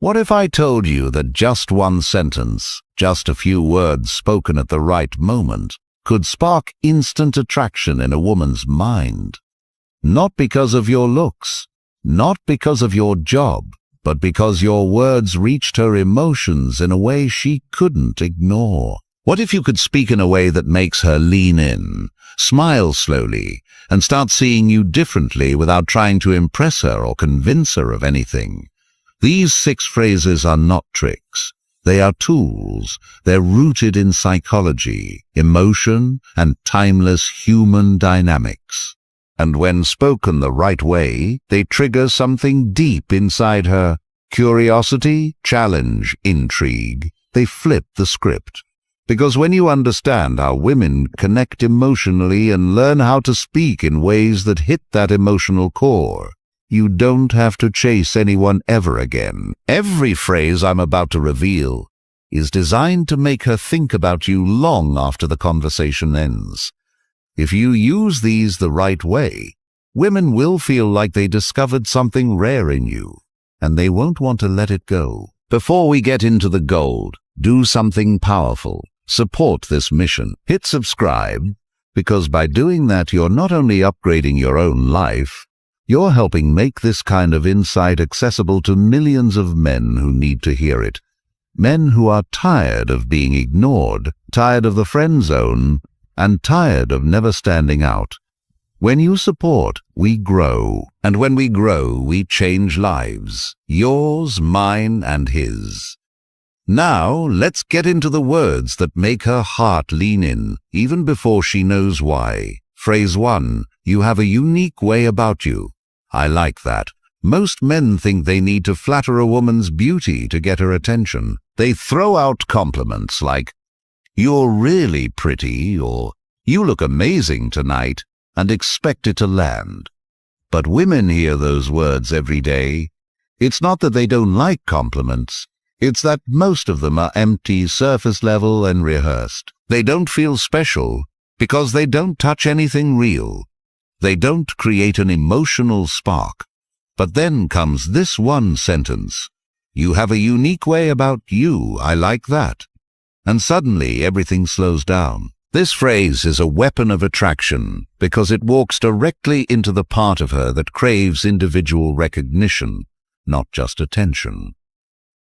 What if I told you that just one sentence, just a few words spoken at the right moment, could spark instant attraction in a woman's mind? Not because of your looks, not because of your job, but because your words reached her emotions in a way she couldn't ignore. What if you could speak in a way that makes her lean in, smile slowly, and start seeing you differently without trying to impress her or convince her of anything? These 6 phrases are not tricks. They are tools. They're rooted in psychology, emotion, and timeless human dynamics. And when spoken the right way, they trigger something deep inside her. Curiosity, challenge, intrigue. They flip the script. Because when you understand how women connect emotionally and learn how to speak in ways that hit that emotional core, you don't have to chase anyone ever again. Every phrase I'm about to reveal is designed to make her think about you long after the conversation ends. If you use these the right way, women will feel like they discovered something rare in you, and they won't want to let it go. Before we get into the gold, do something powerful. Support this mission. Hit subscribe, because by doing that you're not only upgrading your own life, you're helping make this kind of insight accessible to millions of men who need to hear it. Men who are tired of being ignored, tired of the friend zone, and tired of never standing out. When you support, we grow. And when we grow, we change lives. Yours, mine, and his. Now, let's get into the words that make her heart lean in, even before she knows why. Phrase 1. You have a unique way about you. I like that. Most men think they need to flatter a woman's beauty to get her attention. They throw out compliments like, "You're really pretty," or "You look amazing tonight," and expect it to land. But women hear those words every day. It's not that they don't like compliments. It's that most of them are empty, surface level, and rehearsed. They don't feel special because they don't touch anything real. They don't create an emotional spark. But then comes this one sentence. You have a unique way about you. I like that. And suddenly everything slows down. This phrase is a weapon of attraction because it walks directly into the part of her that craves individual recognition, not just attention.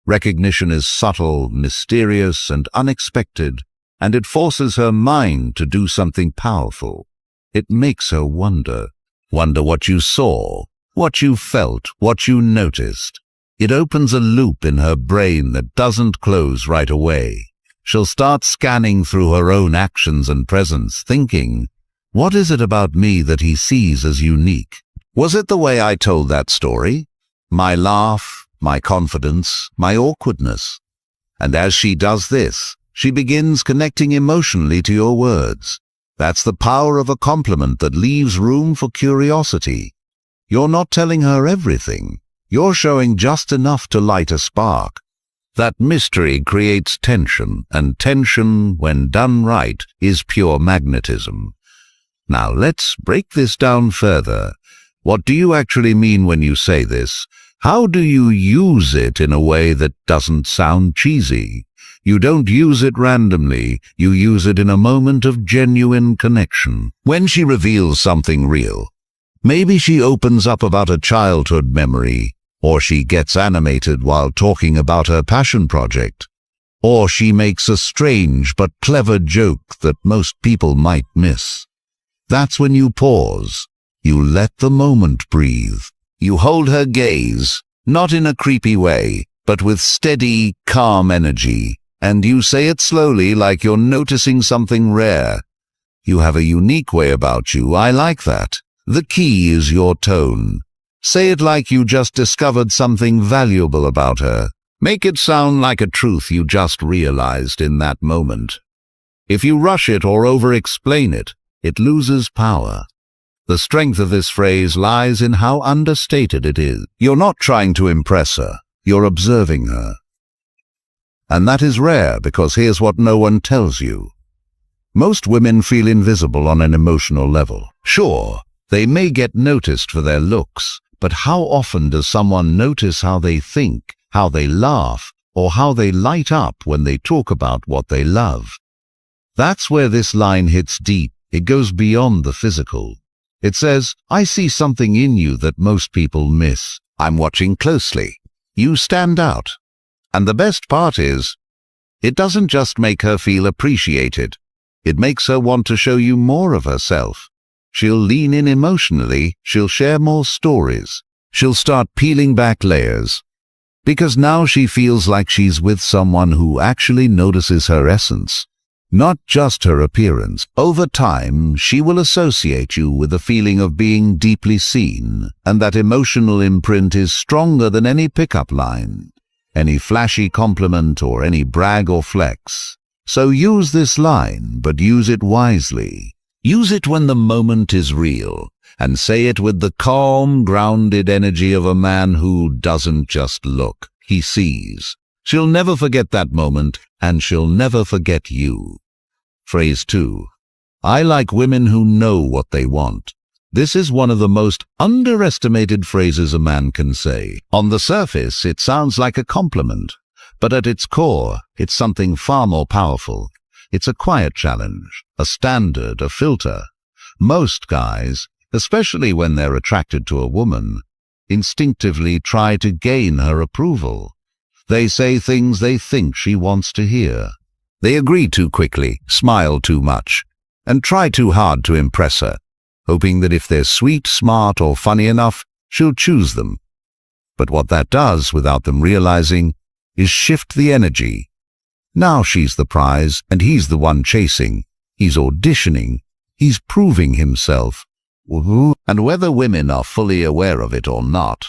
Recognition is subtle, mysterious, and unexpected, and it forces her mind to do something powerful. It makes her wonder what you saw, what you felt, what you noticed. It opens a loop in her brain that doesn't close right away. She'll start scanning through her own actions and presence, thinking, what is it about me that he sees as unique? Was it the way I told that story? My laugh? My confidence, my awkwardness. And as she does this, she begins connecting emotionally to your words. That's the power of a compliment that leaves room for curiosity. You're not telling her everything. You're showing just enough to light a spark. That mystery creates tension, and tension, when done right, is pure magnetism. Now let's break this down further. What do you actually mean when you say this? How do you use it in a way that doesn't sound cheesy? You don't use it randomly. You use it in a moment of genuine connection. When she reveals something real, maybe she opens up about a childhood memory, or she gets animated while talking about her passion project, or she makes a strange but clever joke that most people might miss. That's when you pause. You let the moment breathe. You hold her gaze, not in a creepy way, but with steady, calm energy, and you say it slowly like you're noticing something rare. You have a unique way about you. I like that. The key is your tone. Say it like you just discovered something valuable about her. Make it sound like a truth you just realized in that moment. If you rush it or over-explain it, it loses power. The strength of this phrase lies in how understated it is. You're not trying to impress her. You're observing her. And that is rare because here's what no one tells you. Most women feel invisible on an emotional level. Sure, they may get noticed for their looks, but how often does someone notice how they think, how they laugh, or how they light up when they talk about what they love. That's where this line hits deep. It goes beyond the physical. It says, I see something in you that most people miss. I'm watching closely. You stand out. And the best part is, it doesn't just make her feel appreciated. It makes her want to show you more of herself. She'll lean in emotionally. She'll share more stories. She'll start peeling back layers. Because now she feels like she's with someone who actually notices her essence, not just her appearance. Over time, she will associate you with the feeling of being deeply seen, and that emotional imprint is stronger than any pickup line, any flashy compliment, or any brag or flex. So use this line, but use it wisely. Use it when the moment is real, and say it with the calm, grounded energy of a man who doesn't just look, he sees. She'll never forget that moment, and she'll never forget you. Phrase 2. I like women who know what they want. This is one of the most underestimated phrases a man can say. On the surface, it sounds like a compliment, but at its core, it's something far more powerful. It's a quiet challenge, a standard, a filter. Most guys, especially when they're attracted to a woman, instinctively try to gain her approval. They say things they think she wants to hear. They agree too quickly, smile too much, and try too hard to impress her, hoping that if they're sweet, smart, or funny enough, she'll choose them. But what that does, without them realizing, is shift the energy. Now she's the prize, and he's the one chasing. He's auditioning. He's proving himself. And whether women are fully aware of it or not,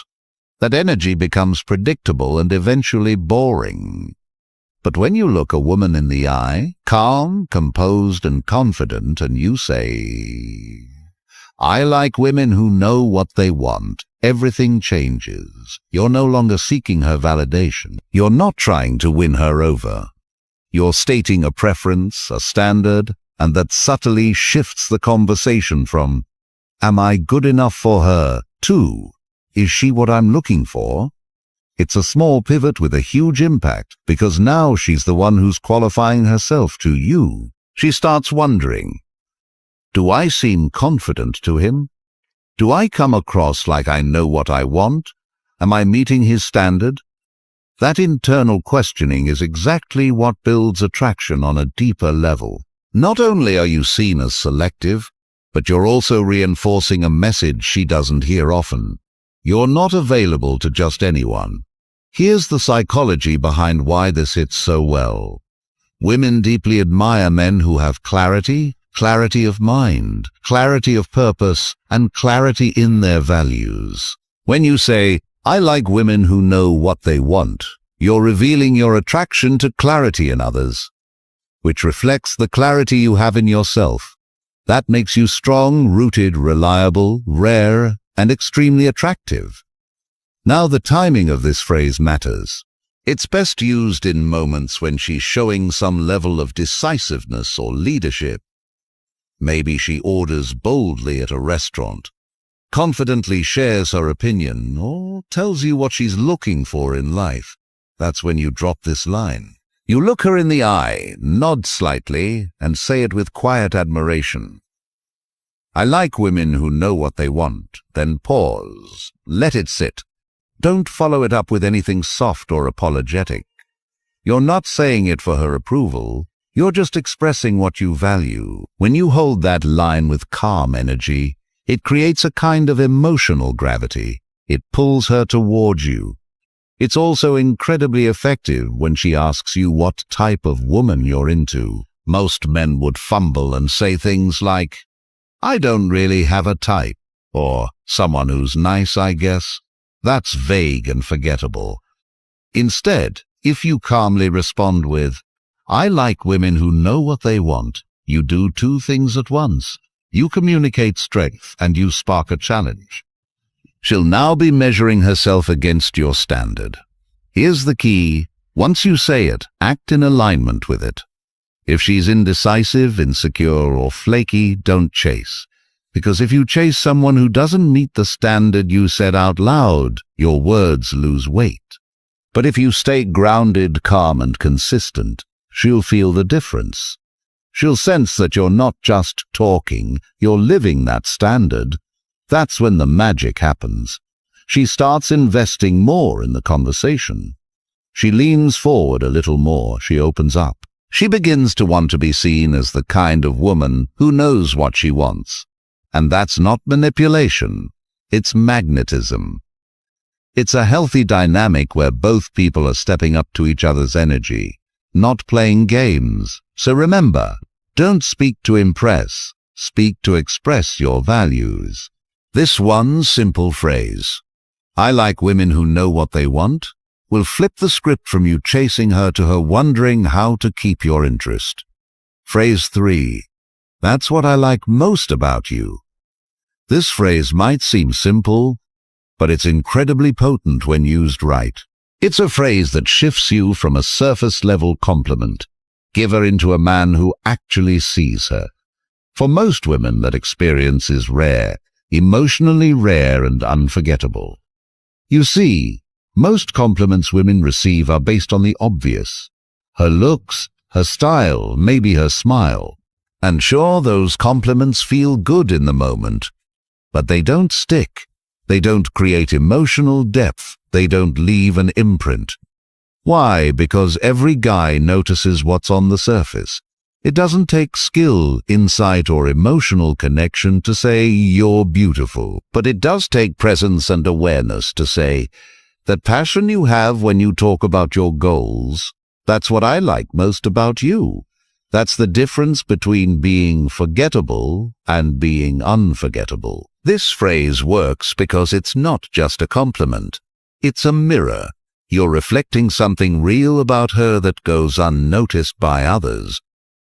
that energy becomes predictable and eventually boring. But when you look a woman in the eye, calm, composed, and confident, and you say, I like women who know what they want, everything changes. You're no longer seeking her validation. You're not trying to win her over. You're stating a preference, a standard, and that subtly shifts the conversation from, am I good enough for her, to, is she what I'm looking for? It's a small pivot with a huge impact, because now she's the one who's qualifying herself to you. She starts wondering, do I seem confident to him? Do I come across like I know what I want? Am I meeting his standard? That internal questioning is exactly what builds attraction on a deeper level. Not only are you seen as selective, but you're also reinforcing a message she doesn't hear often. You're not available to just anyone. Here's the psychology behind why this hits so well. Women deeply admire men who have clarity of mind, clarity of purpose, and clarity in their values. When you say, I like women who know what they want, you're revealing your attraction to clarity in others, which reflects the clarity you have in yourself. That makes you strong, rooted, reliable, rare, and extremely attractive. Now the timing of this phrase matters. It's best used in moments when she's showing some level of decisiveness or leadership. Maybe she orders boldly at a restaurant, confidently shares her opinion, or tells you what she's looking for in life. That's when you drop this line. You look her in the eye, nod slightly, and say it with quiet admiration. I like women who know what they want. Then pause. Let it sit. Don't follow it up with anything soft or apologetic. You're not saying it for her approval. You're just expressing what you value. When you hold that line with calm energy, it creates a kind of emotional gravity. It pulls her towards you. It's also incredibly effective when she asks you what type of woman you're into. Most men would fumble and say things like, I don't really have a type, or someone who's nice, I guess. That's vague and forgettable. Instead, if you calmly respond with, I like women who know what they want, you do two things at once. You communicate strength and you spark a challenge. She'll now be measuring herself against your standard. Here's the key. Once you say it, act in alignment with it. If she's indecisive, insecure, or flaky, don't chase. Because if you chase someone who doesn't meet the standard you set out loud, your words lose weight. But if you stay grounded, calm, and consistent, she'll feel the difference. She'll sense that you're not just talking, you're living that standard. That's when the magic happens. She starts investing more in the conversation. She leans forward a little more, she opens up. She begins to want to be seen as the kind of woman who knows what she wants. And that's not manipulation, it's magnetism. It's a healthy dynamic where both people are stepping up to each other's energy, not playing games. So remember, don't speak to impress, speak to express your values. This one simple phrase, "I like women who know what they want," will flip the script from you chasing her to her wondering how to keep your interest. Phrase 3. That's what I like most about you. This phrase might seem simple, but it's incredibly potent when used right. It's a phrase that shifts you from a surface-level compliment giver into a man who actually sees her. For most women, that experience is rare, emotionally rare and unforgettable. You see, most compliments women receive are based on the obvious. Her looks, her style, maybe her smile. And sure, those compliments feel good in the moment, but they don't stick. They don't create emotional depth. They don't leave an imprint. Why? Because every guy notices what's on the surface. It doesn't take skill, insight, or emotional connection to say you're beautiful, but it does take presence and awareness to say, that passion you have when you talk about your goals, that's what I like most about you. That's the difference between being forgettable and being unforgettable. This phrase works because it's not just a compliment. It's a mirror. You're reflecting something real about her that goes unnoticed by others.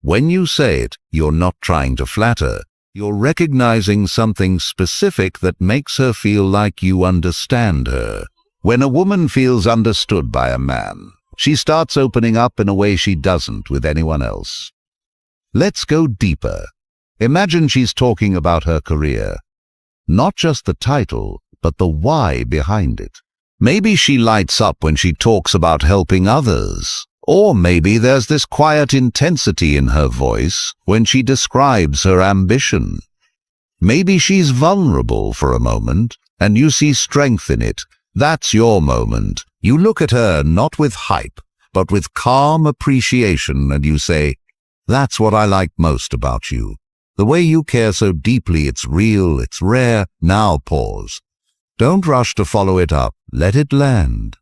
When you say it, you're not trying to flatter. You're recognizing something specific that makes her feel like you understand her. When a woman feels understood by a man, she starts opening up in a way she doesn't with anyone else. Let's go deeper. Imagine she's talking about her career. Not just the title, but the why behind it. Maybe she lights up when she talks about helping others. Or maybe there's this quiet intensity in her voice when she describes her ambition. Maybe she's vulnerable for a moment, and you see strength in it. That's your moment. You look at her not with hype, but with calm appreciation, and you say, "That's what I like most about you. The way you care so deeply, it's real, it's rare." Now pause. Don't rush to follow it up. Let it land.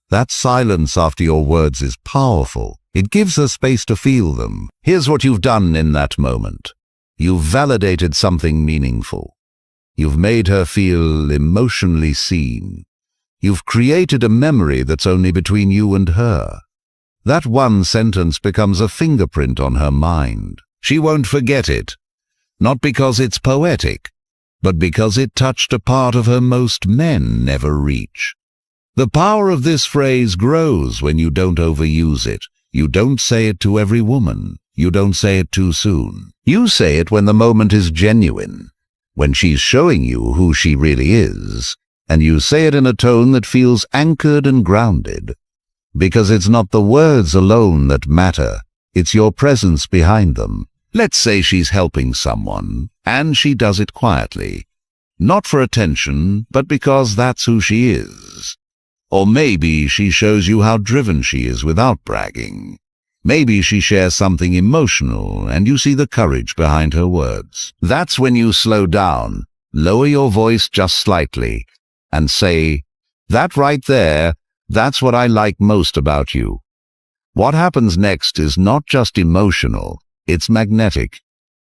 That silence after your words is powerful. It gives her space to feel them. Here's what you've done in that moment. You've validated something meaningful. You've made her feel emotionally seen. You've created a memory that's only between you and her. That one sentence becomes a fingerprint on her mind. She won't forget it. Not because it's poetic, but because it touched a part of her most men never reach. The power of this phrase grows when you don't overuse it. You don't say it to every woman. You don't say it too soon. You say it when the moment is genuine, when she's showing you who she really is, and you say it in a tone that feels anchored and grounded. Because it's not the words alone that matter, it's your presence behind them. Let's say she's helping someone, and she does it quietly. Not for attention, but because that's who she is. Or maybe she shows you how driven she is without bragging. Maybe she shares something emotional, and you see the courage behind her words. That's when you slow down, lower your voice just slightly, and say, "That right there, that's what I like most about you." What happens next is not just emotional, it's magnetic.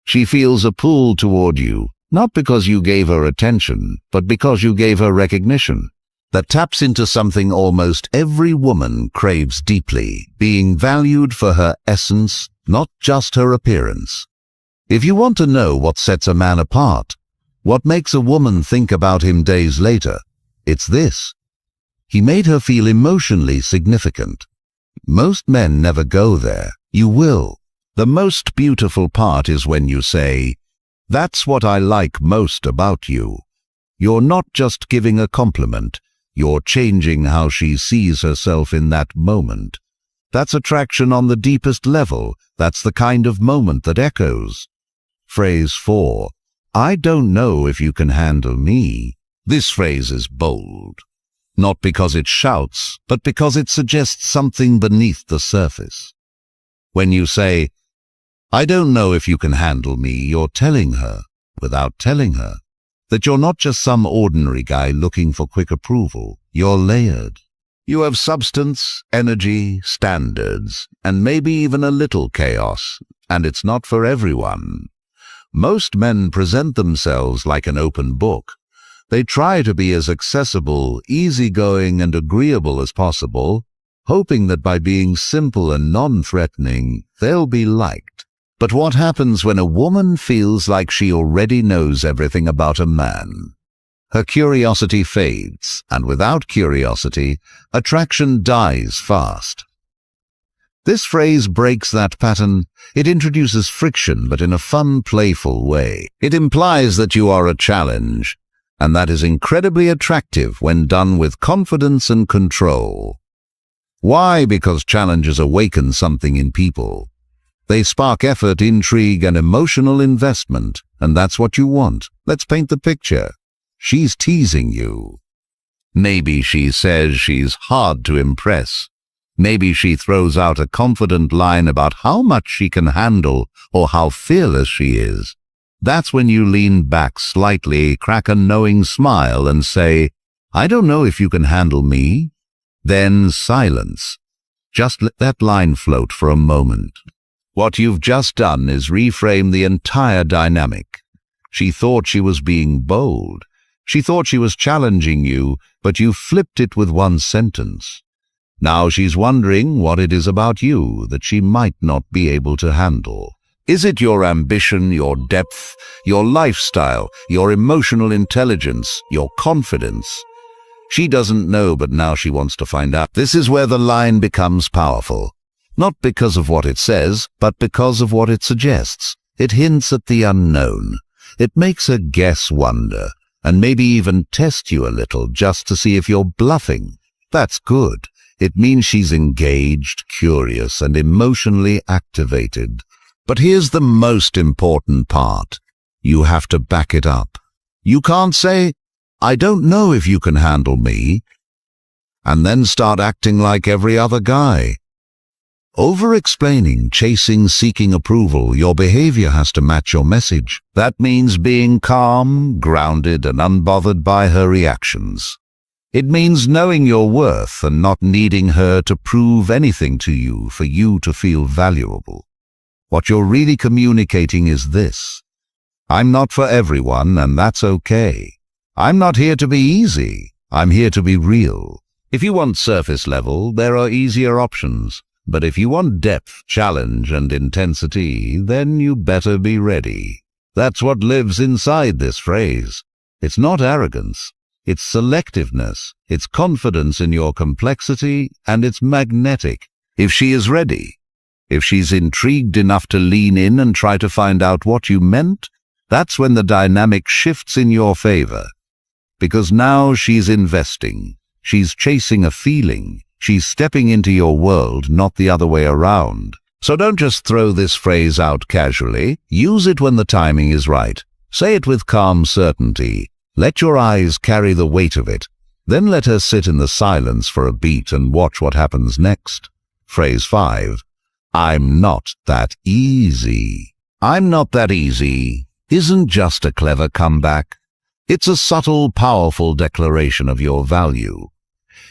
She feels a pull toward you, not because you gave her attention, but because you gave her recognition. That taps into something almost every woman craves deeply, being valued for her essence, not just her appearance. If you want to know what sets a man apart, what makes a woman think about him days later, it's this. He made her feel emotionally significant. Most men never go there. You will. The most beautiful part is when you say, "That's what I like most about you." You're not just giving a compliment. You're changing how she sees herself in that moment. That's attraction on the deepest level. That's the kind of moment that echoes. Phrase 4. I don't know if you can handle me. This phrase is bold. Not because it shouts, but because it suggests something beneath the surface. When you say, I don't know if you can handle me, you're telling her, without telling her, that you're not just some ordinary guy looking for quick approval. You're layered. You have substance, energy, standards, and maybe even a little chaos, and it's not for everyone. Most men present themselves like an open book. They try to be as accessible, easygoing, and agreeable as possible, hoping that by being simple and non-threatening, they'll be liked. But what happens when a woman feels like she already knows everything about a man? Her curiosity fades, and without curiosity, attraction dies fast. This phrase breaks that pattern. It introduces friction, but in a fun, playful way. It implies that you are a challenge, and that is incredibly attractive when done with confidence and control. Why? Because challenges awaken something in people. They spark effort, intrigue, and emotional investment, and that's what you want. Let's paint the picture. She's teasing you. Maybe she says she's hard to impress. Maybe she throws out a confident line about how much she can handle or how fearless she is. That's when you lean back slightly, crack a knowing smile, and say, I don't know if you can handle me. Then silence. Just let that line float for a moment. What you've just done is reframe the entire dynamic. She thought she was being bold. She thought she was challenging you, but you flipped it with one sentence. Now she's wondering what it is about you that she might not be able to handle. Is it your ambition, your depth, your lifestyle, your emotional intelligence, your confidence? She doesn't know, but now she wants to find out. This is where the line becomes powerful. Not because of what it says, but because of what it suggests. It hints at the unknown. It makes her guess, wonder, and maybe even test you a little just to see if you're bluffing. That's good. It means she's engaged, curious, and emotionally activated. But here's the most important part. You have to back it up. You can't say, I don't know if you can handle me, and then start acting like every other guy. Over-explaining, chasing, seeking approval, your behavior has to match your message. That means being calm, grounded, and unbothered by her reactions. It means knowing your worth and not needing her to prove anything to you for you to feel valuable. What you're really communicating is this. I'm not for everyone, and that's okay. I'm not here to be easy. I'm here to be real. If you want surface level, there are easier options. But if you want depth, challenge, and intensity, then you better be ready. That's what lives inside this phrase. It's not arrogance. It's selectiveness. It's confidence in your complexity, and it's magnetic. If she is ready, if she's intrigued enough to lean in and try to find out what you meant, that's when the dynamic shifts in your favor. Because now she's investing. She's chasing a feeling. She's stepping into your world, not the other way around. So don't just throw this phrase out casually. Use it when the timing is right. Say it with calm certainty. Let your eyes carry the weight of it. Then let her sit in the silence for a beat and watch what happens next. Phrase 5. I'm not that easy. I'm not that easy isn't just a clever comeback. It's a subtle, powerful declaration of your value.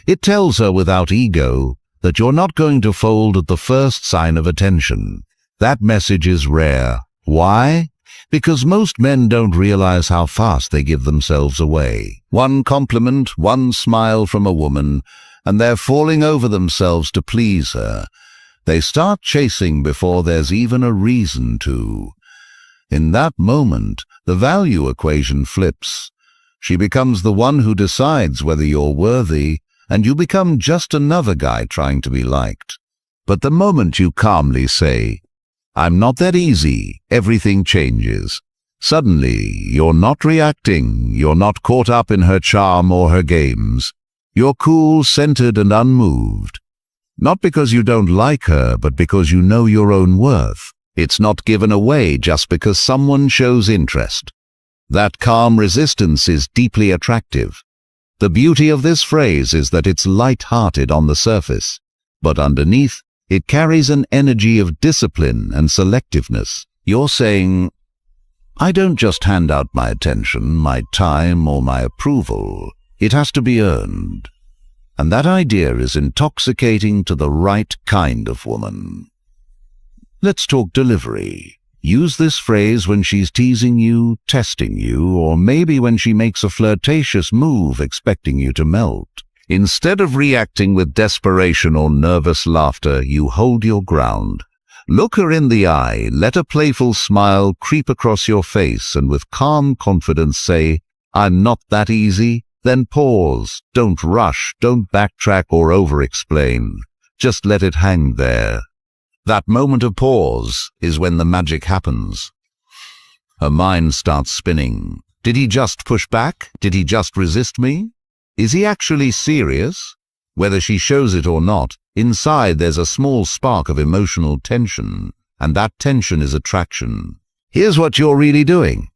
It tells her without ego that you're not going to fold at the first sign of attention. That message is rare. Why? Because most men don't realize how fast they give themselves away. One compliment, one smile from a woman, and they're falling over themselves to please her. They start chasing before there's even a reason to. In that moment, the value equation flips. She becomes the one who decides whether you're worthy, and you become just another guy trying to be liked. But the moment you calmly say, I'm not that easy, everything changes. Suddenly, you're not reacting, you're not caught up in her charm or her games. You're cool, centered, and unmoved. Not because you don't like her, but because you know your own worth. It's not given away just because someone shows interest. That calm resistance is deeply attractive. The beauty of this phrase is that it's light-hearted on the surface, but underneath, it carries an energy of discipline and selectiveness. You're saying, I don't just hand out my attention, my time, or my approval. It has to be earned. And that idea is intoxicating to the right kind of woman. Let's talk delivery. Use this phrase when she's teasing you, testing you, or maybe when she makes a flirtatious move expecting you to melt. Instead of reacting with desperation or nervous laughter, you hold your ground. Look her in the eye, let a playful smile creep across your face, and with calm confidence say, I'm not that easy. Then pause. Don't rush, don't backtrack or over-explain. Just let it hang there. That moment of pause is when the magic happens. Her mind starts spinning. Did he just push back? Did he just resist me? Is he actually serious? Whether she shows it or not, inside there's a small spark of emotional tension, and that tension is attraction. Here's what you're really doing.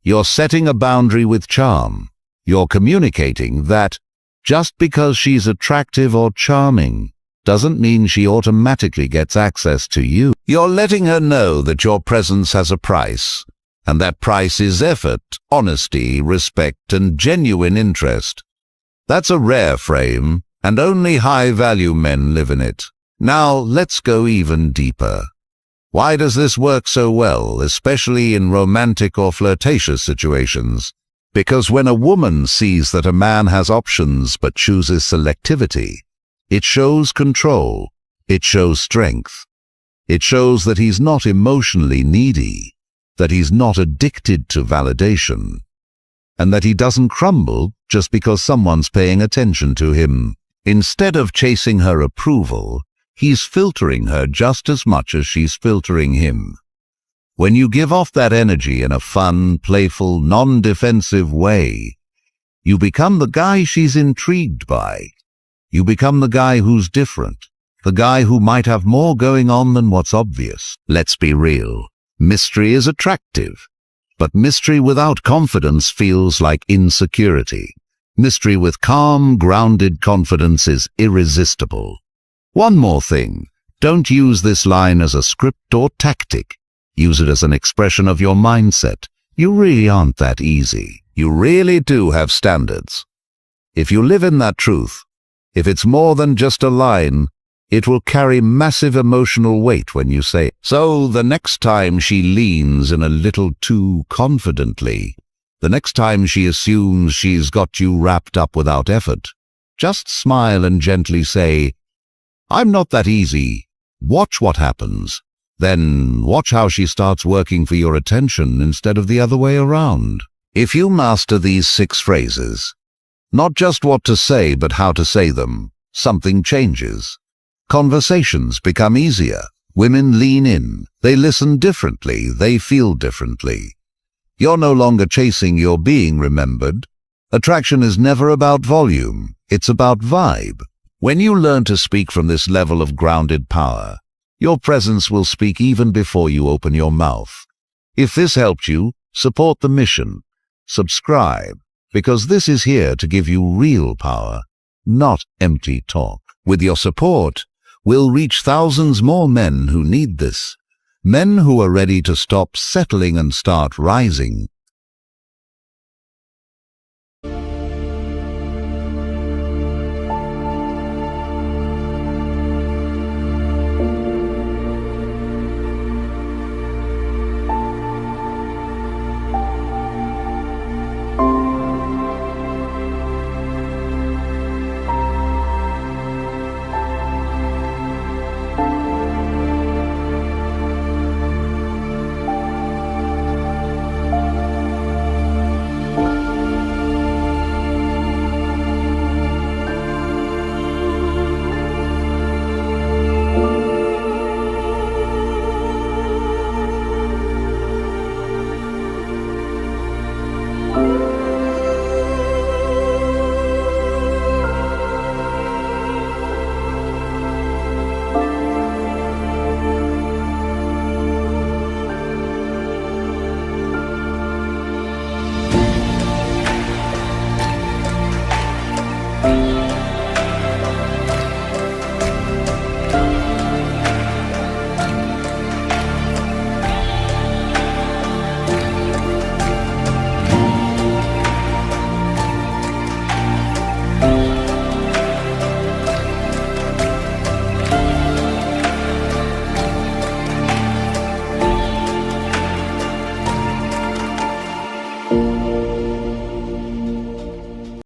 You're setting a boundary with charm. You're communicating that just because she's attractive or charming doesn't mean she automatically gets access to you. You're letting her know that your presence has a price, and that price is effort, honesty, respect, and genuine interest. That's a rare frame, and only high-value men live in it. Now, let's go even deeper. Why does this work so well, especially in romantic or flirtatious situations? Because when a woman sees that a man has options but chooses selectivity, it shows control, it shows strength. It shows that he's not emotionally needy, that he's not addicted to validation, and that he doesn't crumble just because someone's paying attention to him. Instead of chasing her approval, he's filtering her just as much as she's filtering him. When you give off that energy in a fun, playful, non-defensive way, you become the guy she's intrigued by. You become the guy who's different, the guy who might have more going on than what's obvious. Let's be real. Mystery is attractive, but mystery without confidence feels like insecurity. Mystery with calm, grounded confidence is irresistible. One more thing. Don't use this line as a script or tactic. Use it as an expression of your mindset. You really aren't that easy. You really do have standards. If you live in that truth, if it's more than just a line, it will carry massive emotional weight when you say it. So the next time she leans in a little too confidently, the next time she assumes she's got you wrapped up without effort, just smile and gently say, I'm not that easy. Watch what happens. Then watch how she starts working for your attention instead of the other way around. If you master these 6 phrases, not just what to say but how to say them, something changes. Conversations become easier. Women lean in. They listen differently. They feel differently. You're no longer chasing your being remembered. Attraction is never about volume. It's about vibe. When you learn to speak from this level of grounded power, your presence will speak even before you open your mouth. If this helped you, support the mission. Subscribe, because this is here to give you real power, not empty talk. With your support, we'll reach thousands more men who need this. Men who are ready to stop settling and start rising.